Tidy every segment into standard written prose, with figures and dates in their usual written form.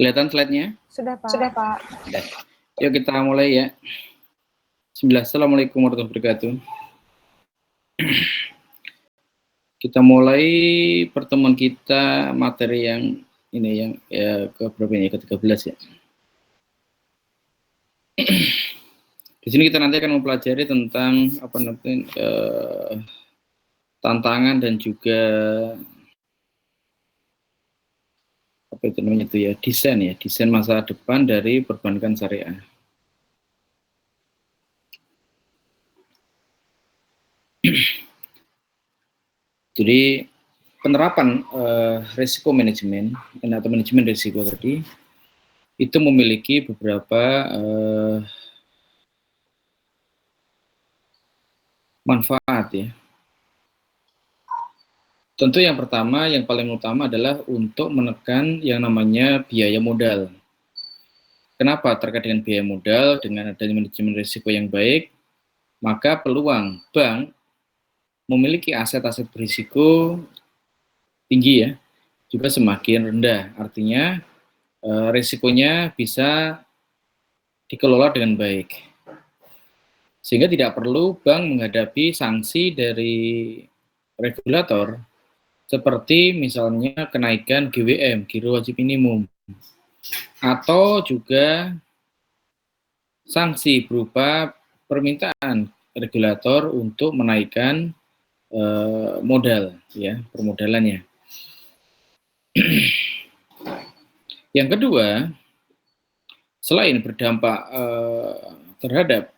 Kelihatan slide-nya? Sudah, Pak. Sudah, Pak. Sudah. Yuk kita mulai ya. Bismillah. Assalamualaikum warahmatullahi wabarakatuh. Kita mulai pertemuan kita materi yang ini yang ke berapa ini? Ke-13 ya. Di sini kita nanti akan mempelajari tentang apa nanti tantangan dan juga apa itu namanya itu ya, desain masa depan dari perbankan syariah. Jadi penerapan risiko manajemen atau manajemen risiko tadi itu memiliki beberapa manfaat ya. Tentu yang pertama, yang paling utama adalah untuk menekan yang namanya biaya modal. Kenapa terkait dengan biaya modal? Dengan adanya manajemen risiko yang baik, maka peluang bank memiliki aset-aset berisiko tinggi ya, juga semakin rendah. Artinya risikonya bisa dikelola dengan baik. Sehingga tidak perlu bank menghadapi sanksi dari regulator seperti misalnya kenaikan GWM, giro wajib minimum, atau juga sanksi berupa permintaan regulator untuk menaikkan modal, ya, permodalannya. Yang kedua, selain berdampak terhadap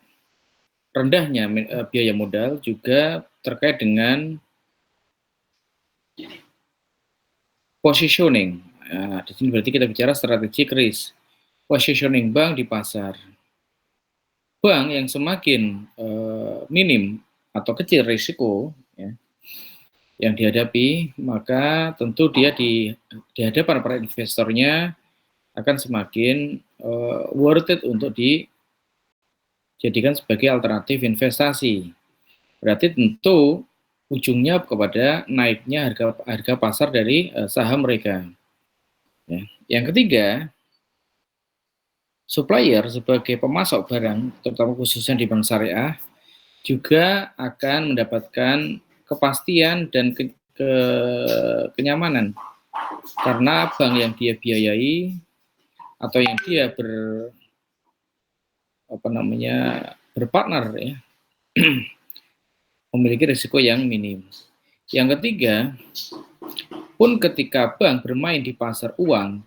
rendahnya biaya modal, juga terkait dengan positioning. Nah, di sini berarti kita bicara strategi risk. Positioning bank di pasar. Bank yang semakin minim atau kecil risiko ya, yang dihadapi, maka tentu dia di hadapan para investornya akan semakin worth it untuk dijadikan sebagai alternatif investasi. Berarti tentu ujungnya kepada naiknya harga pasar dari saham mereka. Ya. Yang ketiga, supplier sebagai pemasok barang, terutama khususnya di bank syariah, juga akan mendapatkan kepastian dan kenyamanan karena bank yang dia biayai atau yang dia berpartner ya memiliki risiko yang minim. Yang ketiga, pun ketika bank bermain di pasar uang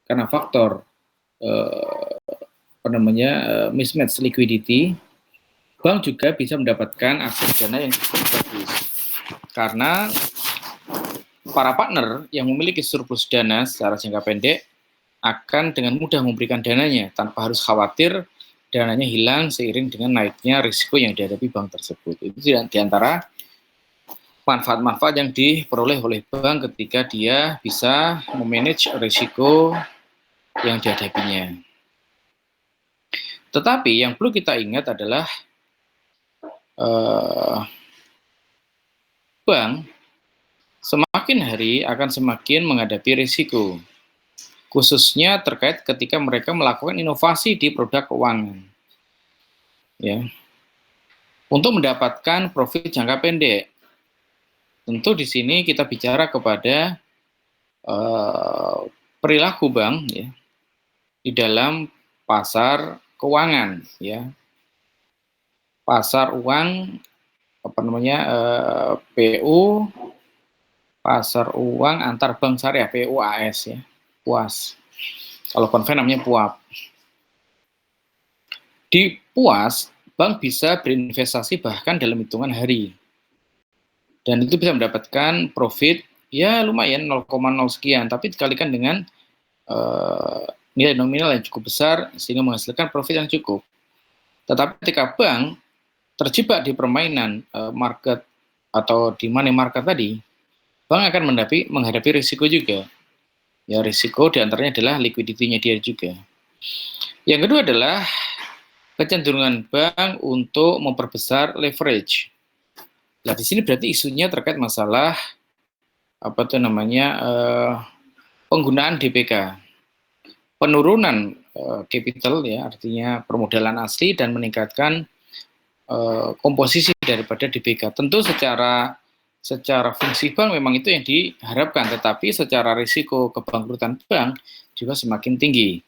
karena faktor mismatch liquidity, bank juga bisa mendapatkan akses dana yang cukup bagus. Karena para partner yang memiliki surplus dana secara jangka pendek akan dengan mudah memberikan dananya tanpa harus khawatir dananya hilang seiring dengan naiknya risiko yang dihadapi bank tersebut. Itu di antara manfaat-manfaat yang diperoleh oleh bank ketika dia bisa memanage risiko yang dihadapinya. Tetapi yang perlu kita ingat adalah bank semakin hari akan semakin menghadapi risiko, khususnya terkait ketika mereka melakukan inovasi di produk keuangan. Ya. Untuk mendapatkan profit jangka pendek. Tentu di sini kita bicara kepada perilaku bank ya, di dalam pasar keuangan ya. Pasar uang PU, pasar uang antar bank syariah, PUAS ya, PUAS. Kalau konven namanya PUAP. Di PUAS, bank bisa berinvestasi bahkan dalam hitungan hari. Dan itu bisa mendapatkan profit ya lumayan 0,0 sekian, tapi dikalikan dengan nilai nominal yang cukup besar sehingga menghasilkan profit yang cukup. Tetapi ketika bank terjebak di permainan market atau di money market tadi, bank akan menghadapi risiko juga. Ya, risiko diantaranya adalah likuiditinya dia juga. Yang kedua adalah kecenderungan bank untuk memperbesar leverage. Nah, di sini berarti isunya terkait masalah penggunaan DPK, penurunan capital ya, artinya permodalan asli dan meningkatkan komposisi daripada DPK. Tentu secara fungsi bank memang itu yang diharapkan, tetapi secara risiko kebangkrutan bank juga semakin tinggi.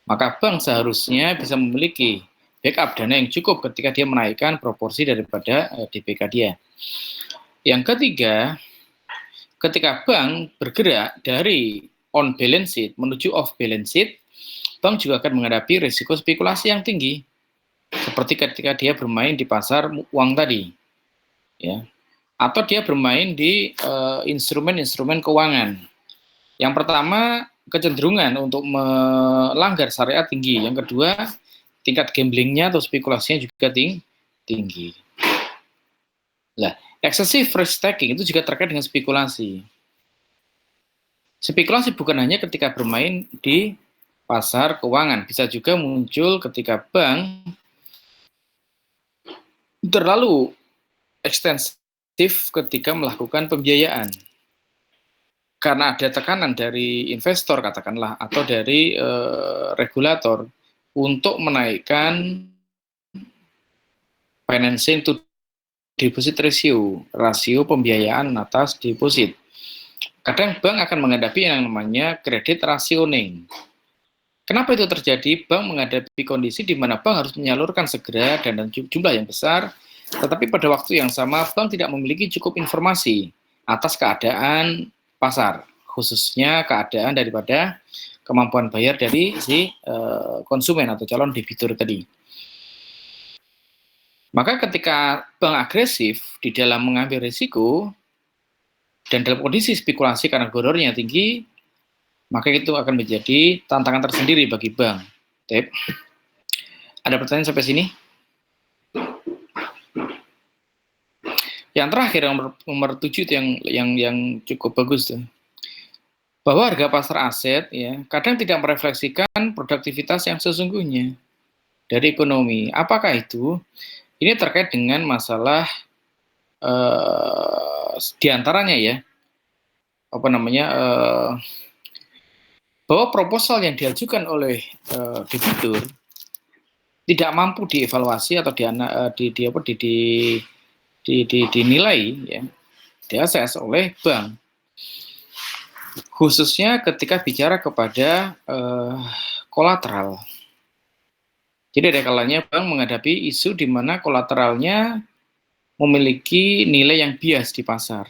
Maka bank seharusnya bisa memiliki backup dana yang cukup ketika dia menaikkan proporsi daripada DPK dia. Yang ketiga, ketika bank bergerak dari on balance sheet menuju off balance sheet, bank juga akan menghadapi risiko spekulasi yang tinggi. Seperti ketika dia bermain di pasar uang tadi. Ya. Atau dia bermain di instrumen-instrumen keuangan. Yang pertama, kecenderungan untuk melanggar syariat tinggi. Yang kedua, tingkat gamblingnya atau spekulasinya juga tinggi. Nah, excessive risk taking itu juga terkait dengan spekulasi. Spekulasi bukan hanya ketika bermain di pasar keuangan, bisa juga muncul ketika bank terlalu ekstensif ketika melakukan pembiayaan. Karena ada tekanan dari investor katakanlah atau dari regulator untuk menaikkan financing to deposit ratio, rasio pembiayaan atas deposit. Kadang bank akan menghadapi yang namanya credit rationing. Kenapa itu terjadi? Bank menghadapi kondisi di mana bank harus menyalurkan segera dan jumlah yang besar, tetapi pada waktu yang sama bank tidak memiliki cukup informasi atas keadaan pasar, khususnya keadaan daripada kemampuan bayar dari si konsumen atau calon debitur tadi. Maka ketika bank agresif di dalam mengambil risiko dan dalam kondisi spekulasi karena borornya tinggi, maka itu akan menjadi tantangan tersendiri bagi bank. Tip. Ada pertanyaan sampai sini? Yang terakhir nomor 7 itu yang cukup bagus tuh. Bahwa harga pasar aset ya kadang tidak merefleksikan produktivitas yang sesungguhnya dari ekonomi. Apakah itu? Ini terkait dengan masalah diantaranya ya bahwa proposal yang diajukan oleh debitur tidak mampu dievaluasi atau dinilai ya, diakses oleh bank, khususnya ketika bicara kepada kolateral. Jadi ada kalanya bank menghadapi isu di mana kolateralnya memiliki nilai yang bias di pasar.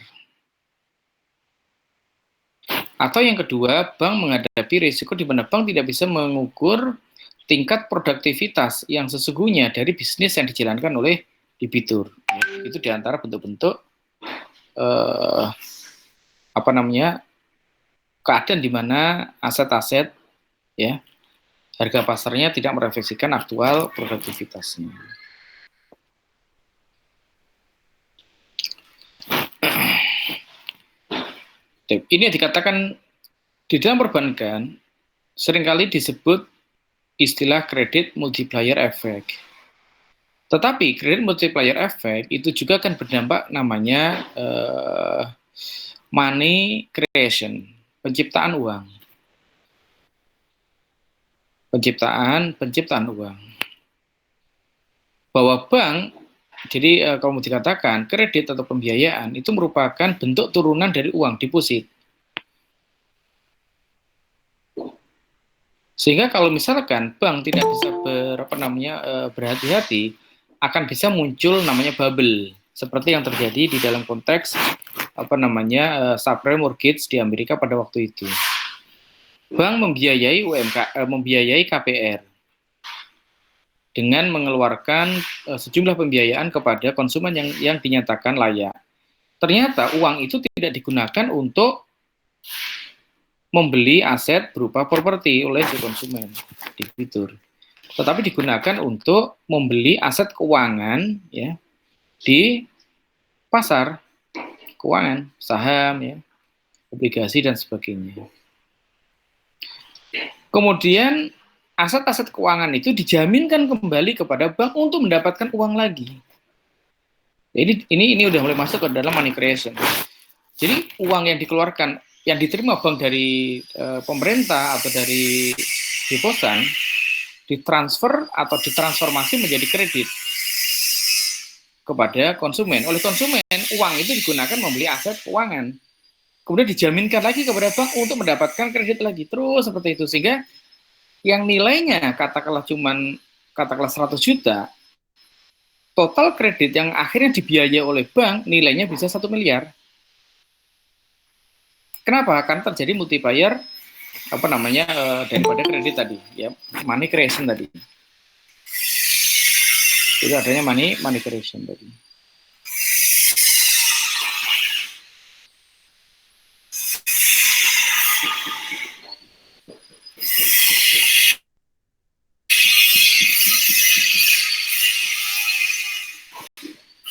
Atau yang kedua, bank menghadapi risiko di mana bank tidak bisa mengukur tingkat produktivitas yang sesungguhnya dari bisnis yang dijalankan oleh debitur. Itu diantara bentuk-bentuk keadaan di mana aset-aset ya harga pasarnya tidak merefleksikan aktual produktivitasnya. Ini dikatakan di dalam perbankan seringkali disebut istilah credit multiplier effect. Tetapi credit multiplier effect itu juga akan berdampak namanya money creation, penciptaan uang. Penciptaan uang. Bahwa bank, jadi kalau mau dikatakan kredit atau pembiayaan itu merupakan bentuk turunan dari uang deposit. Sehingga kalau misalkan bank tidak bisa berhati-hati, akan bisa muncul namanya bubble, seperti yang terjadi di dalam konteks subprime mortgage di Amerika pada waktu itu. Bank membiayai KPR dengan mengeluarkan sejumlah pembiayaan kepada konsumen yang dinyatakan layak. ternyata uang itu tidak digunakan untuk membeli aset berupa properti oleh si konsumen, debitur, tetapi digunakan untuk membeli aset keuangan ya di pasar keuangan, saham ya, obligasi dan sebagainya. Kemudian aset-aset keuangan itu dijaminkan kembali kepada bank untuk mendapatkan uang lagi. Jadi ini udah mulai masuk ke dalam money creation. Jadi uang yang dikeluarkan, yang diterima bank dari pemerintah atau dari deposan, ditransfer atau ditransformasi menjadi kredit kepada konsumen. Oleh konsumen, uang itu digunakan membeli aset keuangan. Kemudian dijaminkan lagi kepada bank untuk mendapatkan kredit lagi. Terus seperti itu. Sehingga yang nilainya katakanlah 100 juta, total kredit yang akhirnya dibiayai oleh bank nilainya bisa 1 miliar. Kenapa? Karena terjadi multiplier daripada kredit tadi, ya, money creation tadi. Jadi adanya money creation tadi.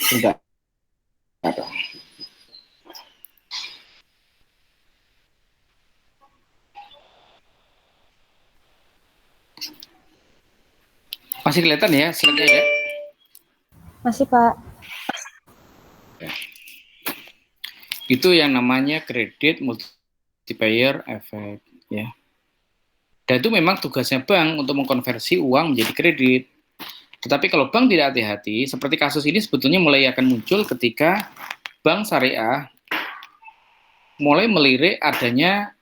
Sudah ada. Masih kelihatan ya slide-nya ya? Masih, Pak. Itu yang namanya credit multiplier effect ya. Dan itu memang tugasnya bank untuk mengkonversi uang menjadi kredit. Tetapi kalau bank tidak hati-hati, seperti kasus ini sebetulnya mulai akan muncul ketika bank syariah mulai melirik adanya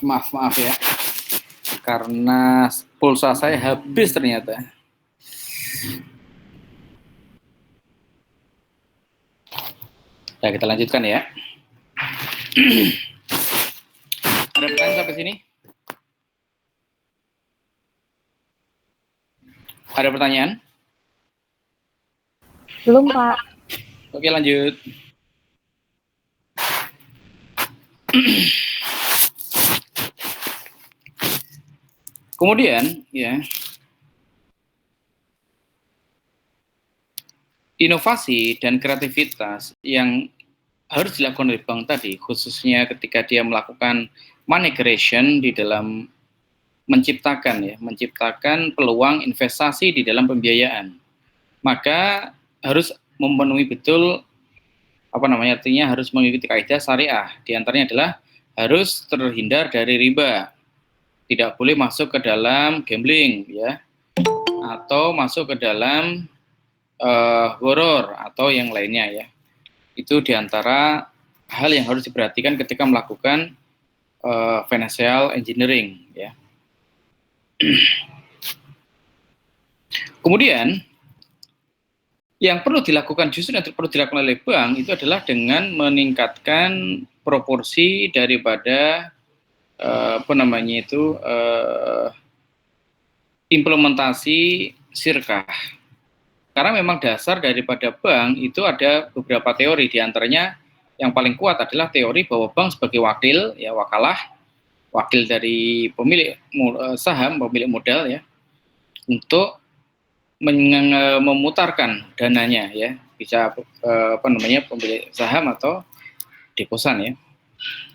maaf ya, karena pulsa saya habis ternyata. Ya, kita lanjutkan ya. Ada pertanyaan sampai sini? Ada pertanyaan? Belum, Pak. Oke, lanjut. Kemudian, ya, inovasi dan kreativitas yang harus dilakukan oleh bank tadi, khususnya ketika dia melakukan money creation di dalam menciptakan peluang investasi di dalam pembiayaan, maka harus memenuhi betul artinya harus mengikuti kaidah syariah. Di antaranya adalah harus terhindar dari riba, tidak boleh masuk ke dalam gambling, ya, atau masuk ke dalam horor atau yang lainnya, ya. Itu diantara hal yang harus diperhatikan ketika melakukan financial engineering, ya. Kemudian yang perlu dilakukan oleh bank itu adalah dengan meningkatkan proporsi daripada implementasi sirkah. Karena memang dasar daripada bank itu ada beberapa teori, diantaranya yang paling kuat adalah teori bahwa bank sebagai wakil, ya, wakil dari pemilik saham, pemilik modal, ya, untuk memutarkan dananya, ya, bisa pemilik saham atau deposan, ya,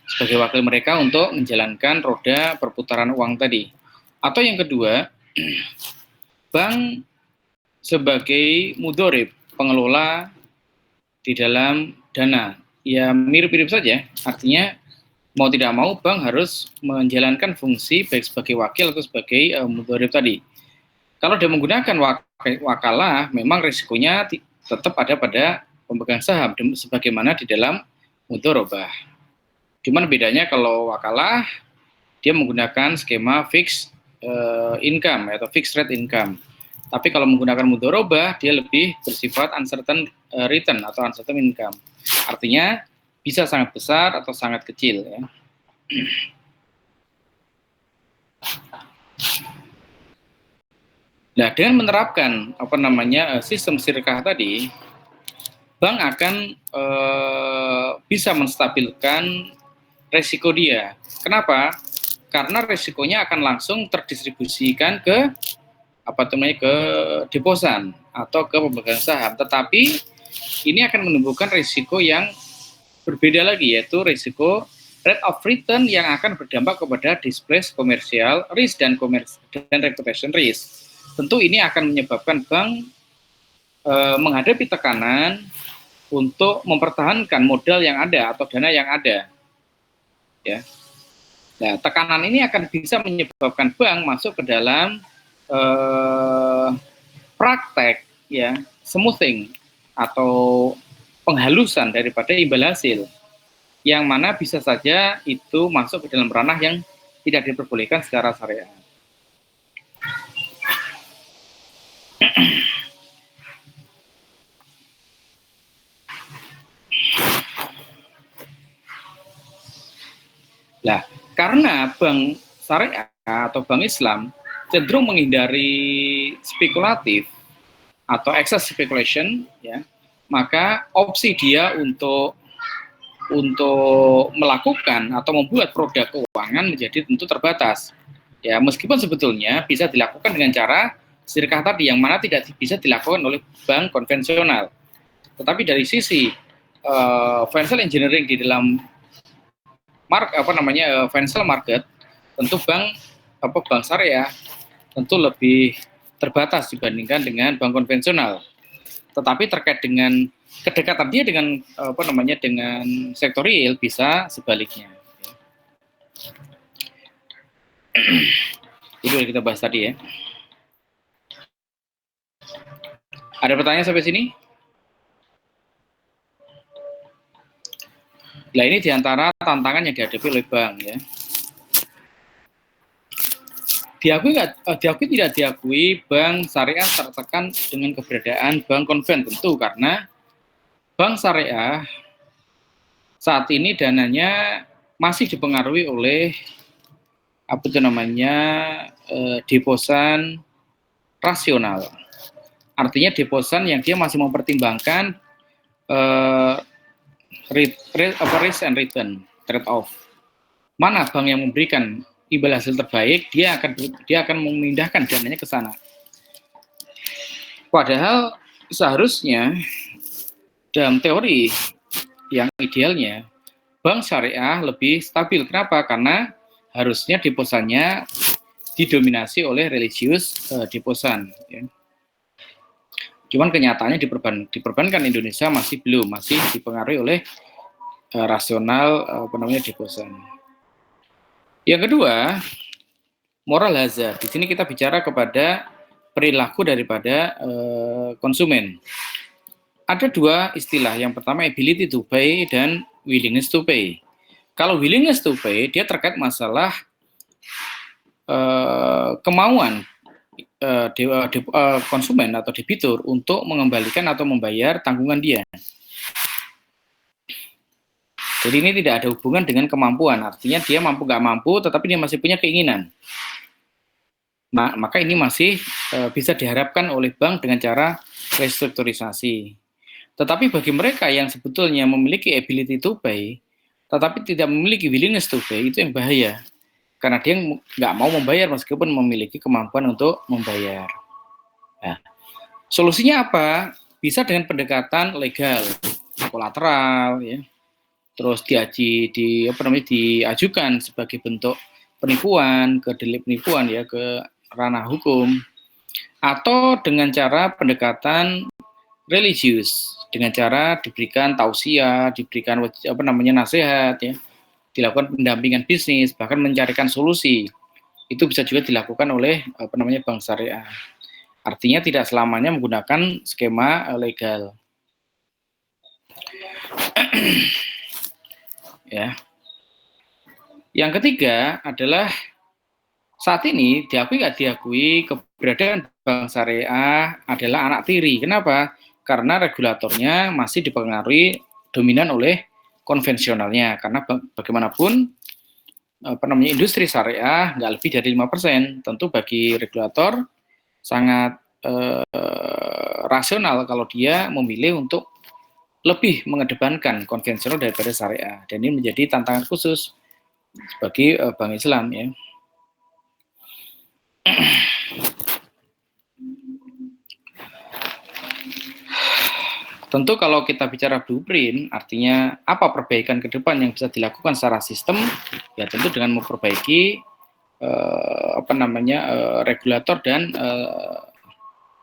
sebagai wakil mereka untuk menjalankan roda perputaran uang tadi. Atau yang kedua, bank sebagai mudorib, pengelola di dalam dana, ya, mirip-mirip saja. Artinya mau tidak mau bank harus menjalankan fungsi baik sebagai wakil atau sebagai mudorib tadi. Kalau dia menggunakan wakalah, memang risikonya tetap ada pada pemegang saham, sebagaimana di dalam mudorobah. Cuman bedanya kalau wakalah, dia menggunakan skema fixed income atau fixed rate income. Tapi kalau menggunakan mudorobah, dia lebih bersifat uncertain return atau uncertain income. Artinya bisa sangat besar atau sangat kecil, ya. Nah, dengan menerapkan sistem sirkah tadi, bank akan bisa menstabilkan resiko dia. Kenapa? Karena resikonya akan langsung terdistribusikan ke ke deposan atau ke pemegang saham. Tetapi ini akan menimbulkan risiko yang berbeda lagi, yaitu risiko rate of return yang akan berdampak kepada displaced commercial risk dan reputation risk. Tentu ini akan menyebabkan bank menghadapi tekanan untuk mempertahankan modal yang ada atau dana yang ada, ya. Nah, tekanan ini akan bisa menyebabkan bank masuk ke dalam praktek, ya, smoothing atau penghalusan daripada imbal hasil, yang mana bisa saja itu masuk ke dalam ranah yang tidak diperbolehkan secara syariah. Nah, karena bank syariah atau bank Islam cenderung menghindari spekulatif atau excess speculation, ya, maka opsi dia untuk melakukan atau membuat produk keuangan menjadi tentu terbatas. Ya, meskipun sebetulnya bisa dilakukan dengan cara sirkah tadi, yang mana tidak bisa dilakukan oleh bank konvensional. Tetapi dari sisi financial engineering di dalam financial market, tentu bank syariah tentu lebih terbatas dibandingkan dengan bank konvensional. Tetapi terkait dengan kedekatan dia dengan dengan sektor real, bisa sebaliknya. Itu yang kita bahas tadi, ya. Ada pertanyaan sampai sini? Nah, ini diantara tantangan yang dihadapi oleh bank, ya. Diakui tidak diakui, bank syariah tertekan dengan keberadaan bank konven, tentu karena bank syariah saat ini dananya masih dipengaruhi oleh deposan rasional. Artinya deposan yang dia masih mempertimbangkan risk and return trade off. Mana bank yang memberikan imbal hasil terbaik, dia akan memindahkan dananya ke sana. Padahal seharusnya dalam teori yang idealnya bank syariah lebih stabil. Kenapa? Karena harusnya deposannya didominasi oleh religius deposan. Ya. Cuman kenyataannya di perbankan Indonesia masih belum, masih dipengaruhi oleh rasional deposan. Yang kedua, moral hazard. Di sini kita bicara kepada perilaku daripada konsumen. Ada dua istilah. Yang pertama ability to pay dan willingness to pay. Kalau willingness to pay, dia terkait masalah kemauan konsumen atau debitur untuk mengembalikan atau membayar tanggungan dia. Jadi ini tidak ada hubungan dengan kemampuan. Artinya dia mampu nggak mampu, tetapi dia masih punya keinginan. Maka ini masih bisa diharapkan oleh bank dengan cara restrukturisasi. Tetapi bagi mereka yang sebetulnya memiliki ability to pay, tetapi tidak memiliki willingness to pay, itu yang bahaya. Karena dia nggak mau membayar meskipun memiliki kemampuan untuk membayar. Nah, solusinya apa? Bisa dengan pendekatan legal, kolateral, ya. Terus diajukan sebagai bentuk penipuan, ke delik penipuan ya, ke ranah hukum, atau dengan cara pendekatan religius, dengan cara diberikan tausiah, diberikan nasihat ya, dilakukan pendampingan bisnis, bahkan mencarikan solusi. Itu bisa juga dilakukan oleh bank syariah. Artinya tidak selamanya menggunakan skema legal. Ya. Yang ketiga adalah saat ini diakui nggak diakui keberadaan bank syariah adalah anak tiri. Kenapa? Karena regulatornya masih dipengaruhi dominan oleh konvensionalnya. Karena bagaimanapun industri syariah nggak lebih dari 5%. Tentu bagi regulator sangat rasional kalau dia memilih untuk lebih mengedepankan konvensional daripada syariah. Dan ini menjadi tantangan khusus bagi bank Islam ya. Tentu kalau kita bicara blueprint, artinya apa perbaikan ke depan yang bisa dilakukan secara sistem, ya tentu dengan memperbaiki regulator dan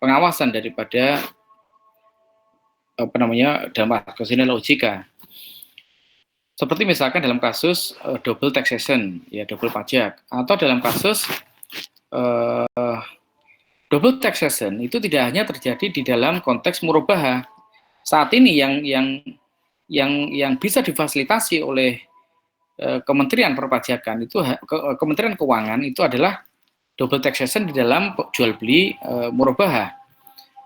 pengawasan daripada dalam kasus ini OJK. Seperti misalkan dalam kasus double taxation, ya double pajak, atau dalam kasus double taxation itu tidak hanya terjadi di dalam konteks murabahah. Saat ini yang bisa difasilitasi oleh Kementerian Perpajakan itu Kementerian Keuangan itu adalah double taxation di dalam jual beli murabahah.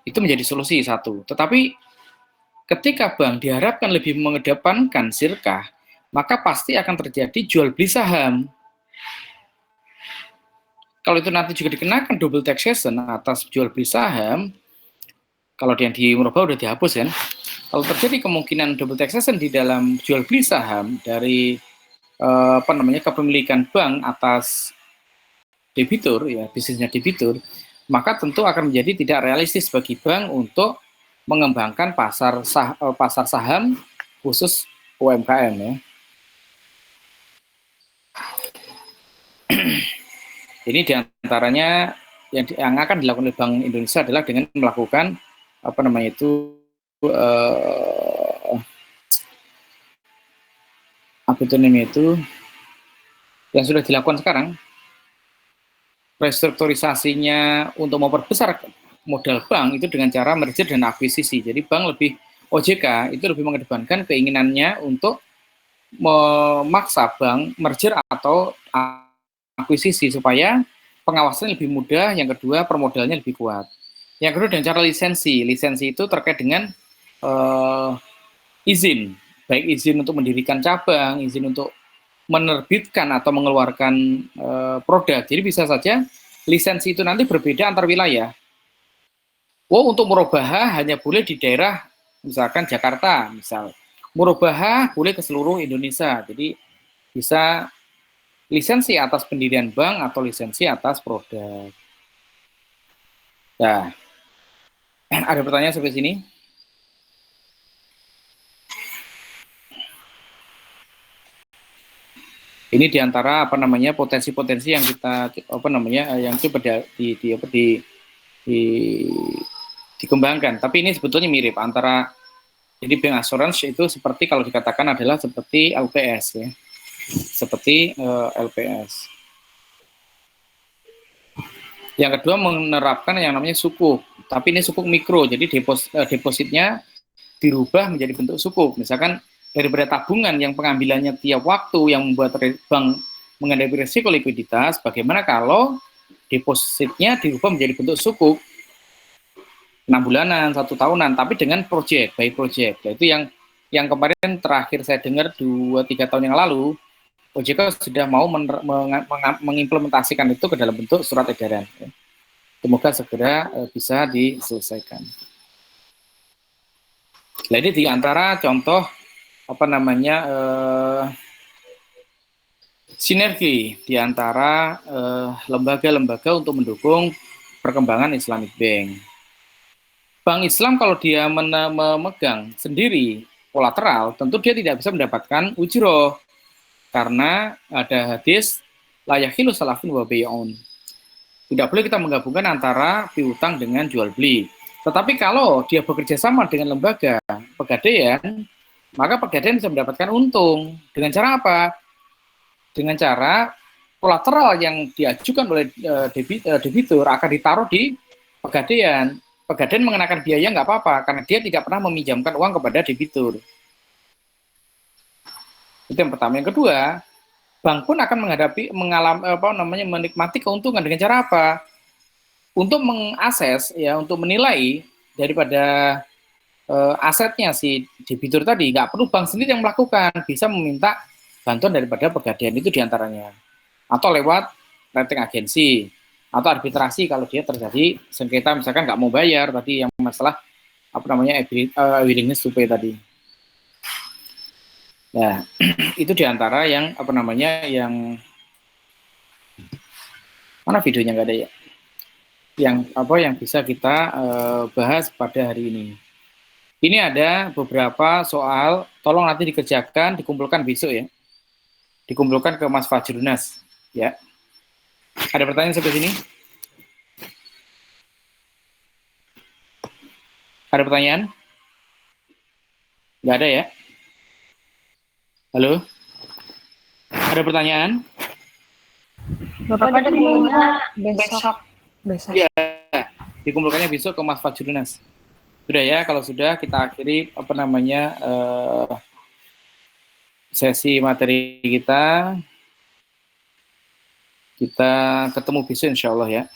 Itu menjadi solusi satu. Tetapi ketika bank diharapkan lebih mengedepankan sirkah, maka pasti akan terjadi jual beli saham. Kalau itu nanti juga dikenakan double taxation atas jual beli saham, kalau yang di murabahah udah dihapus kan, kalau terjadi kemungkinan double taxation di dalam jual beli saham dari kepemilikan bank atas debitur ya, bisnisnya debitur, maka tentu akan menjadi tidak realistis bagi bank untuk mengembangkan pasar saham khusus UMKM ya. Ini diantaranya yang akan dilakukan oleh Bank Indonesia adalah dengan melakukan yang sudah dilakukan sekarang, restrukturisasinya untuk memperbesar modal bank itu dengan cara merger dan akuisisi. Jadi bank OJK itu lebih mengedepankan keinginannya untuk memaksa bank merger atau akuisisi supaya pengawasan lebih mudah, yang kedua permodalnya lebih kuat. Yang kedua dengan cara lisensi. Lisensi itu terkait dengan izin, baik izin untuk mendirikan cabang, izin untuk menerbitkan atau mengeluarkan produk. Jadi bisa saja lisensi itu nanti berbeda antar wilayah. Untuk murabahah hanya boleh di daerah misalkan Jakarta, misal. Murabahah boleh ke seluruh Indonesia. Jadi bisa lisensi atas pendirian bank atau lisensi atas produk. Nah, Ada pertanyaan sampai sini? Ini diantara potensi-potensi yang kita yang coba dikembangkan. Tapi ini sebetulnya mirip antara, jadi bank assurance itu seperti kalau dikatakan adalah seperti LPS ya, seperti LPS. Yang kedua menerapkan yang namanya sukuk, tapi ini sukuk mikro, jadi depositnya dirubah menjadi bentuk sukuk. Misalkan daripada tabungan yang pengambilannya tiap waktu yang membuat bank menghadapi risiko likuiditas, bagaimana kalau depositnya dirubah menjadi bentuk sukuk 6 bulanan, 1 tahunan, tapi dengan project, by project. Nah, itu yang kemarin terakhir saya dengar 2-3 tahun yang lalu, OJK sudah mau mengimplementasikan itu ke dalam bentuk surat edaran. Semoga segera bisa diselesaikan. Nah, ini di antara contoh sinergi di antara lembaga-lembaga untuk mendukung perkembangan Islamic Bank. Bank Islam kalau dia memegang sendiri kolateral, tentu dia tidak bisa mendapatkan ujroh. Karena ada hadis la yahilu salafun wa bai'un. Tidak boleh kita menggabungkan antara piutang dengan jual beli. Tetapi kalau dia bekerja sama dengan lembaga pegadaian, maka pegadaian bisa mendapatkan untung. Dengan cara apa? Dengan cara kolateral yang diajukan oleh debitur akan ditaruh di pegadaian. Pegadaian mengenakan biaya nggak apa-apa karena dia tidak pernah meminjamkan uang kepada debitur. Itu yang pertama. Yang kedua, bank pun akan menikmati keuntungan dengan cara apa? Untuk mengakses ya, untuk menilai daripada asetnya si debitur tadi, nggak perlu bank sendiri yang melakukan, bisa meminta bantuan daripada pegadaian itu diantaranya, atau lewat rating agensi atau arbitrasi kalau dia terjadi sengketa misalkan nggak mau bayar tadi yang masalah willingness to pay tadi. Nah, itu diantara yang yang mana videonya nggak ada ya? Yang bisa kita bahas pada hari ini. Ini ada beberapa soal, tolong nanti dikerjakan, dikumpulkan besok ya. Dikumpulkan ke Mas Fajrunas ya. Ada pertanyaan sampai sini? Ada pertanyaan? Nggak ada ya? Halo? Ada pertanyaan? Bapak dikumpulnya besok. Iya, dikumpulkannya besok ke Mas Fajrunas. Sudah ya, kalau sudah kita akhiri sesi materi kita. Kita ketemu besok insya Allah ya.